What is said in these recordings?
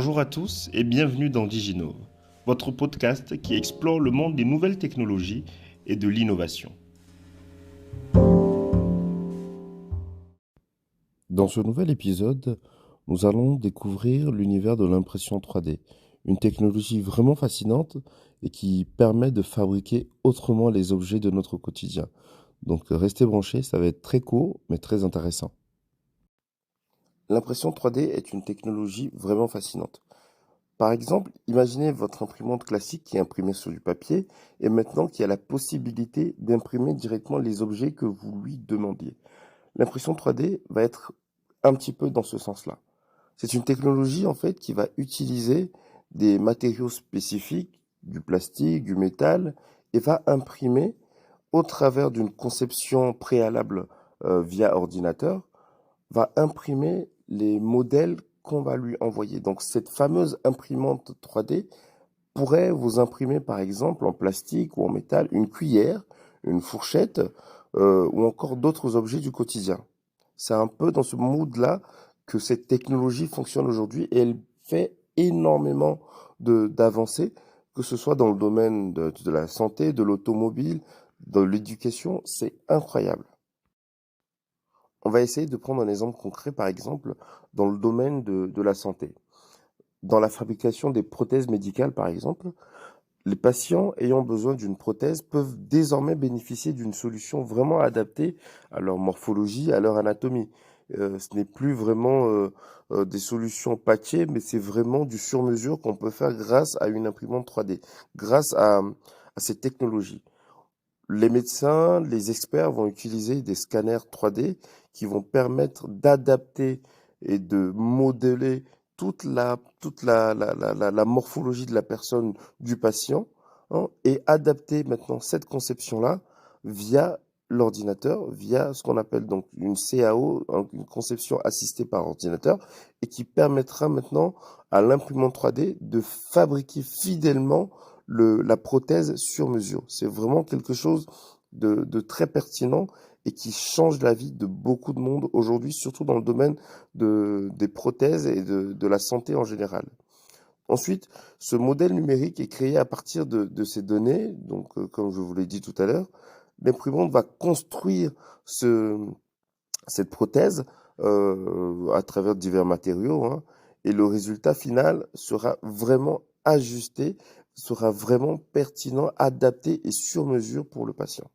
Bonjour à tous et bienvenue dans Diginove, votre podcast qui explore le monde des nouvelles technologies et de l'innovation. Dans ce nouvel épisode, nous allons découvrir l'univers de l'impression 3D, une technologie vraiment fascinante et qui permet de fabriquer autrement les objets de notre quotidien. Donc restez branchés, ça va être très court mais très intéressant. L'impression 3D est une technologie vraiment fascinante. Par exemple, imaginez votre imprimante classique qui imprimait sur du papier et maintenant qui a la possibilité d'imprimer directement les objets que vous lui demandiez. L'impression 3D va être un petit peu dans ce sens-là. C'est une technologie en fait qui va utiliser des matériaux spécifiques, du plastique, du métal, et va imprimer au travers d'une conception préalable via ordinateur, va imprimer les modèles qu'on va lui envoyer. Donc cette fameuse imprimante 3D pourrait vous imprimer par exemple en plastique ou en métal une cuillère, une fourchette ou encore d'autres objets du quotidien. C'est un peu dans ce mood-là que cette technologie fonctionne aujourd'hui et elle fait énormément d'avancées, que ce soit dans le domaine de la santé, de l'automobile, de l'éducation, c'est incroyable. On va essayer de prendre un exemple concret, par exemple, dans le domaine de la santé. Dans la fabrication des prothèses médicales, par exemple, les patients ayant besoin d'une prothèse peuvent désormais bénéficier d'une solution vraiment adaptée à leur morphologie, à leur anatomie. Ce n'est plus vraiment des solutions patchées, mais c'est vraiment du sur-mesure qu'on peut faire grâce à une imprimante 3D, grâce à cette technologie. Les médecins, les experts vont utiliser des scanners 3D qui vont permettre d'adapter et de modeler toute la morphologie de la personne, du patient, hein, et adapter maintenant cette conception-là via l'ordinateur, via ce qu'on appelle donc une CAO, une conception assistée par ordinateur, et qui permettra maintenant à l'imprimante 3D de fabriquer fidèlement la prothèse sur mesure. C'est vraiment quelque chose de très pertinent et qui change la vie de beaucoup de monde aujourd'hui, surtout dans le domaine des prothèses et de la santé en général. Ensuite, ce modèle numérique est créé à partir de ces données. Donc, comme je vous l'ai dit tout à l'heure, l'imprimante va construire cette prothèse à travers divers matériaux, hein, et le résultat final sera vraiment ajusté, sera vraiment pertinent, adapté et sur mesure pour le patient.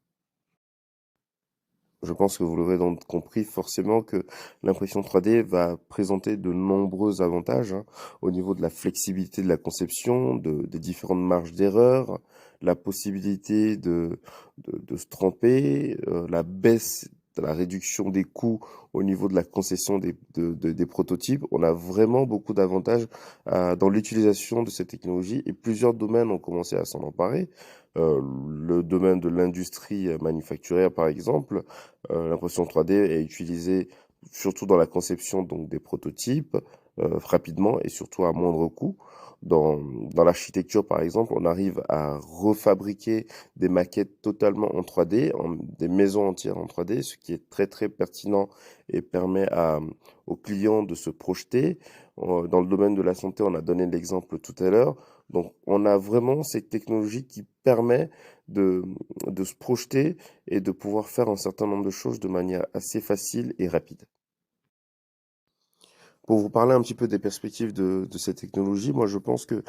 Je pense que vous l'aurez donc compris forcément que l'impression 3D va présenter de nombreux avantages, hein, au niveau de la flexibilité de la conception, des différentes marges d'erreur, la possibilité de se tromper, la baisse, la réduction des coûts au niveau de la concession des prototypes. On a vraiment beaucoup d'avantages dans l'utilisation de cette technologie et plusieurs domaines ont commencé à s'en emparer. Le domaine de l'industrie manufacturière, par exemple, l'impression 3D est utilisée surtout dans la conception donc des prototypes rapidement et surtout à moindre coût. Dans l'architecture, par exemple, on arrive à refabriquer des maquettes totalement en 3D, des maisons entières en 3D, ce qui est très très pertinent et permet aux clients de se projeter. Dans le domaine de la santé, on a donné l'exemple tout à l'heure. Donc, on a vraiment cette technologie qui permet de, de se projeter et de pouvoir faire un certain nombre de choses de manière assez facile et rapide. Pour vous parler un petit peu des perspectives de cette technologie, moi je pense que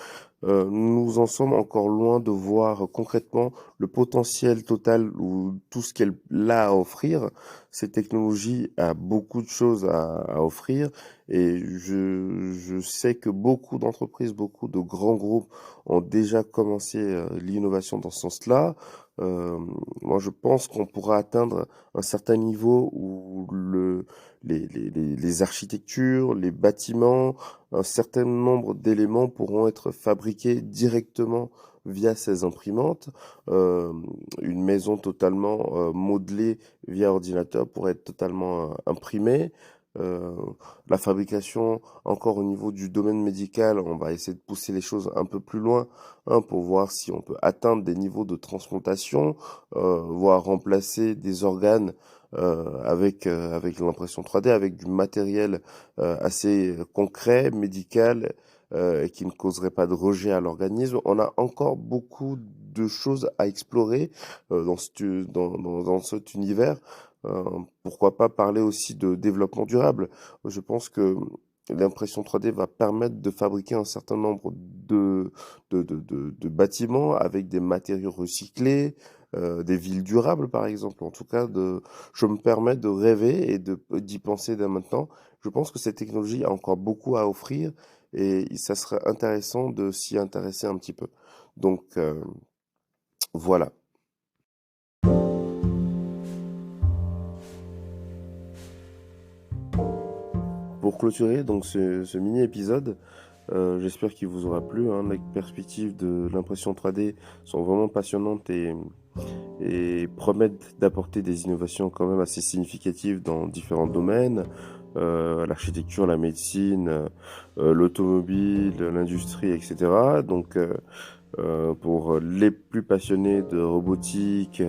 nous en sommes encore loin de voir concrètement le potentiel total ou tout ce qu'elle a à offrir. Cette technologie a beaucoup de choses à offrir et je sais que beaucoup d'entreprises, beaucoup de grands groupes ont déjà commencé l'innovation dans ce sens-là. Euh, Moi je pense qu'on pourra atteindre un certain niveau où les architectures, les bâtiments, un certain nombre d'éléments pourront être fabriqués directement via ces imprimantes. Euh, une maison totalement modelée via ordinateur pourrait être totalement imprimée. Euh, la fabrication, encore au niveau du domaine médical, on va essayer de pousser les choses un peu plus loin, hein, pour voir si on peut atteindre des niveaux de transplantation, voire remplacer des organes avec l'impression 3D, avec du matériel assez concret, médical, et qui ne causerait pas de rejet à l'organisme. On a encore beaucoup de choses à explorer dans cet univers. Pourquoi pas parler aussi de développement durable? Je pense que l'impression 3D va permettre de fabriquer un certain nombre de bâtiments avec des matériaux recyclés, des villes durables par exemple. En tout cas, je me permets de rêver et d'y penser dès maintenant. Je pense que cette technologie a encore beaucoup à offrir et ça serait intéressant de s'y intéresser un petit peu. Donc voilà. Pour clôturer donc ce mini épisode, j'espère qu'il vous aura plu, hein. Les perspectives de l'impression 3D sont vraiment passionnantes et promettent d'apporter des innovations quand même assez significatives dans différents domaines, l'architecture, la médecine, l'automobile, l'industrie, etc. Donc pour les plus passionnés de robotique,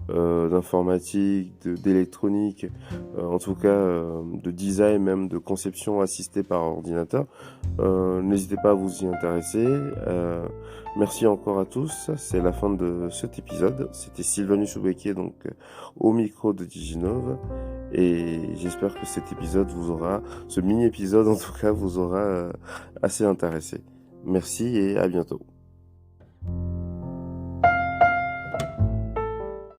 d'informatique, d'électronique, en tout cas de design, même de conception assistée par ordinateur. N'hésitez pas à vous y intéresser. Merci encore à tous. C'est la fin de cet épisode. C'était Sylvanus Oubeke, donc au micro de Diginove. Et j'espère que cet épisode ce mini épisode en tout cas, vous aura assez intéressé. Merci et à bientôt.